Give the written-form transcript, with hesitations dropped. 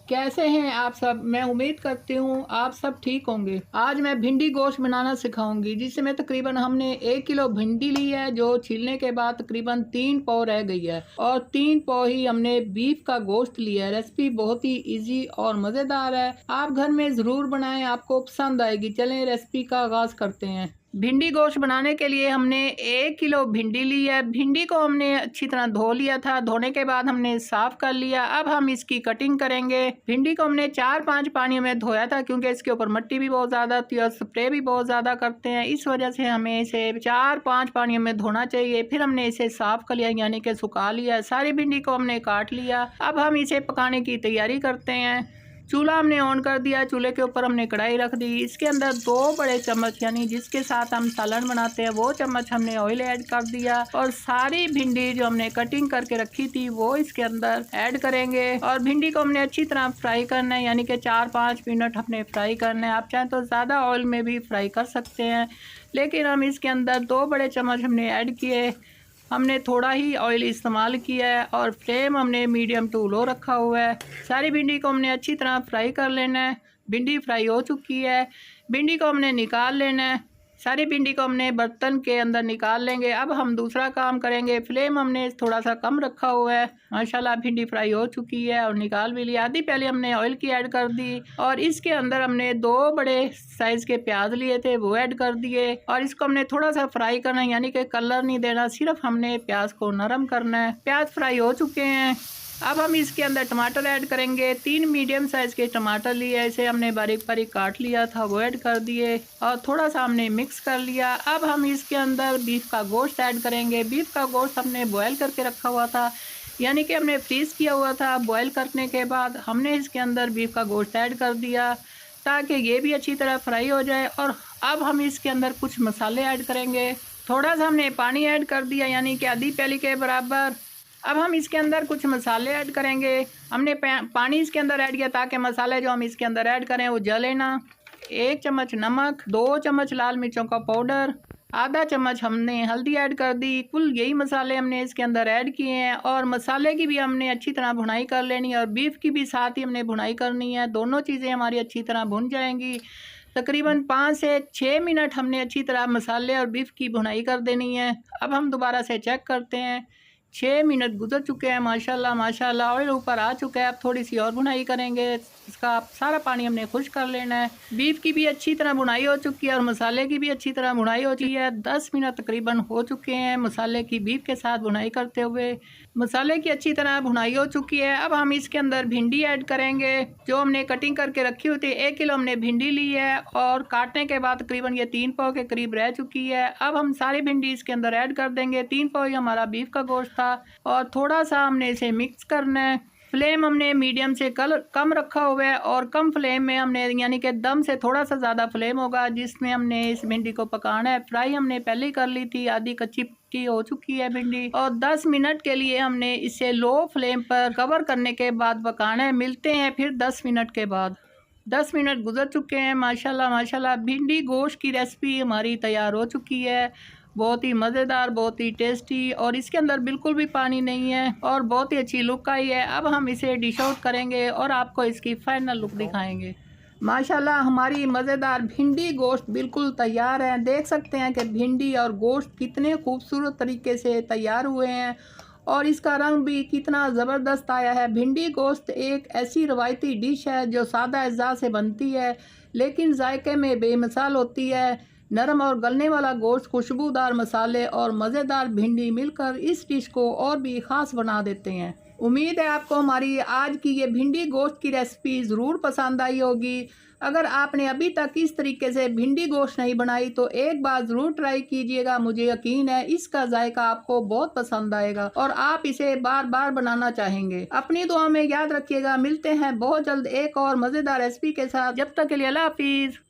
कैसे हैं आप सब। मैं उम्मीद करती हूँ आप सब ठीक होंगे। आज मैं भिंडी गोश्त बनाना सिखाऊंगी, जिसमें तकरीबन हमने 1 किलो भिंडी ली है, जो छीलने के बाद तकरीबन 3 पाव रह गई है, और 3 पाव ही हमने बीफ का गोश्त लिया है। रेसिपी बहुत ही इजी और मज़ेदार है, आप घर में ज़रूर बनाएं, आपको पसंद आएगी। चलें रेसिपी का आगाज़ करते हैं। भिंडी गोश्त बनाने के लिए हमने 1 किलो भिंडी ली है। भिंडी को हमने अच्छी तरह धो लिया था। धोने के बाद हमने साफ कर लिया। अब हम इसकी कटिंग करेंगे। भिंडी को हमने 4-5 पानियों में धोया था, क्योंकि इसके ऊपर मिट्टी भी बहुत ज़्यादा थी और स्प्रे भी बहुत ज़्यादा करते हैं। इस वजह से हमें इसे 4-5 पानियों में धोना चाहिए। फिर हमने इसे साफ कर लिया, यानी कि सुखा लिया। सारी भिंडी को हमने काट लिया। अब हम इसे पकाने की तैयारी करते हैं। चूल्हा हमने ऑन कर दिया। चूल्हे के ऊपर हमने कढ़ाई रख दी। इसके अंदर 2 बड़े चम्मच, यानी जिसके साथ हम सालन बनाते हैं वो चम्मच, हमने ऑयल ऐड कर दिया। और सारी भिंडी जो हमने कटिंग करके रखी थी वो इसके अंदर ऐड करेंगे। और भिंडी को हमने अच्छी तरह फ्राई करना है, यानी कि 4-5 मिनट हमने फ्राई करना है। आप चाहें तो ज़्यादा ऑयल में भी फ्राई कर सकते हैं, लेकिन हम इसके अंदर 2 बड़े चम्मच हमने ऐड किए। हमने थोड़ा ही ऑयल इस्तेमाल किया है और फ्लेम हमने मीडियम टू लो रखा हुआ है। सारी भिंडी को हमने अच्छी तरह फ्राई कर लेना है। भिंडी फ्राई हो चुकी है। भिंडी को हमने निकाल लेना है। सारी भिंडी को हमने बर्तन के अंदर निकाल लेंगे। अब हम दूसरा काम करेंगे। फ्लेम हमने थोड़ा सा कम रखा हुआ है। माशाल्लाह भिंडी फ्राई हो चुकी है और निकाल भी लिया। आधी पहले हमने ऑयल की ऐड कर दी, और इसके अंदर हमने 2 बड़े साइज़ के प्याज लिए थे वो ऐड कर दिए। और इसको हमने थोड़ा सा फ्राई करना है, यानी कि कलर नहीं देना, सिर्फ हमने प्याज को नरम करना है। प्याज फ्राई हो चुके हैं। अब हम इसके अंदर टमाटर ऐड करेंगे। 3 मीडियम साइज़ के टमाटर लिए, इसे हमने बारीक बारीक काट लिया था, वो ऐड कर दिए और थोड़ा सा हमने मिक्स कर लिया। अब हम इसके अंदर बीफ का गोश्त ऐड करेंगे। बीफ का गोश्त हमने बॉयल करके रखा हुआ था, यानी कि हमने फ्रीज़ किया हुआ था। बॉयल करने के बाद हमने इसके अंदर बीफ का गोश्त ऐड कर दिया, ताकि ये भी अच्छी तरह फ्राई हो जाए। और अब हम इसके अंदर कुछ मसाले ऐड करेंगे। थोड़ा सा हमने पानी ऐड कर दिया, यानी कि आधी प्याली के बराबर। अब हम इसके अंदर कुछ मसाले ऐड करेंगे। हमने पानी इसके अंदर ऐड किया ताकि मसाले जो हम इसके अंदर ऐड करें वो जले ना। 1 चम्मच नमक, 2 चम्मच लाल मिर्चों का पाउडर, आधा चम्मच हमने हल्दी ऐड कर दी। कुल यही मसाले हमने इसके अंदर ऐड किए हैं। और मसाले की भी हमने अच्छी तरह भुनाई कर लेनी है, और बीफ की भी साथ ही हमने भुनाई करनी है। दोनों चीज़ें हमारी अच्छी तरह भुन जाएंगी। तकरीबन 5 से 6 मिनट हमने अच्छी तरह मसाले और बीफ की भुनाई कर देनी है। अब हम दोबारा से चेक करते हैं। 6 मिनट गुजर चुके हैं। माशाल्लाह माशाल्लाह ऑयल ऊपर आ चुका है। अब थोड़ी सी और भुनाई करेंगे। इसका सारा पानी हमने खुश्क कर लेना है। बीफ की भी अच्छी तरह भुनाई हो चुकी है और मसाले की भी अच्छी तरह भुनाई हो चुकी है। 10 मिनट तकरीबन हो चुके हैं मसाले की बीफ के साथ भुनाई करते हुए। मसाले की अच्छी तरह भुनाई हो चुकी है। अब हम इसके अंदर भिंडी ऐड करेंगे, जो हमने कटिंग करके रखी हुई थी। 1 किलो हमने भिंडी ली है, और काटने के बाद तकरीबन ये 3 पाव के करीब रह चुकी है। अब हम सारी भिंडी इसके अंदर ऐड कर देंगे। 3 पाव ही हमारा बीफ का गोश्त था, और थोड़ा सा हमने इसे मिक्स करना है। फ्लेम हमने मीडियम से कम रखा हुआ है, और कम फ्लेम में हमने, यानी कि दम से थोड़ा सा ज़्यादा फ्लेम होगा जिसमें हमने इस भिंडी को पकाना है। फ्राई हमने पहले ही कर ली थी, आधी कच्ची की हो चुकी है भिंडी। और 10 मिनट के लिए हमने इसे लो फ्लेम पर कवर करने के बाद पकाना है। मिलते हैं फिर 10 मिनट के बाद। 10 मिनट गुजर चुके हैं। माशाल्लाह माशाल्लाह भिंडी गोश्त की रेसिपी हमारी तैयार हो चुकी है। बहुत ही मज़ेदार, बहुत ही टेस्टी, और इसके अंदर बिल्कुल भी पानी नहीं है, और बहुत ही अच्छी लुक आई है। अब हम इसे डिश आउट करेंगे और आपको इसकी फाइनल लुक दिखाएंगे। माशाल्लाह हमारी मज़ेदार भिंडी गोश्त बिल्कुल तैयार है। देख सकते हैं कि भिंडी और गोश्त कितने खूबसूरत तरीके से तैयार हुए हैं, और इसका रंग भी कितना ज़बरदस्त आया है। भिंडी गोश्त एक ऐसी रवायती डिश है जो सादा अज़ा से बनती है, लेकिन जायके में बेमिसाल होती है। नरम और गलने वाला गोश्त, खुशबूदार मसाले और मज़ेदार भिंडी मिलकर इस डिश को और भी ख़ास बना देते हैं। उम्मीद है आपको हमारी आज की ये भिंडी गोश्त की रेसिपी ज़रूर पसंद आई होगी। अगर आपने अभी तक इस तरीके से भिंडी गोश्त नहीं बनाई तो एक बार ज़रूर ट्राई कीजिएगा। मुझे यकीन है इसका जायका आपको बहुत पसंद आएगा और आप इसे बार बार बनाना चाहेंगे। अपनी दुआ में याद रखिएगा। मिलते हैं बहुत जल्द एक और मज़ेदार रेसिपी के साथ। जब तक के लिए अल्लाह हाफिज़।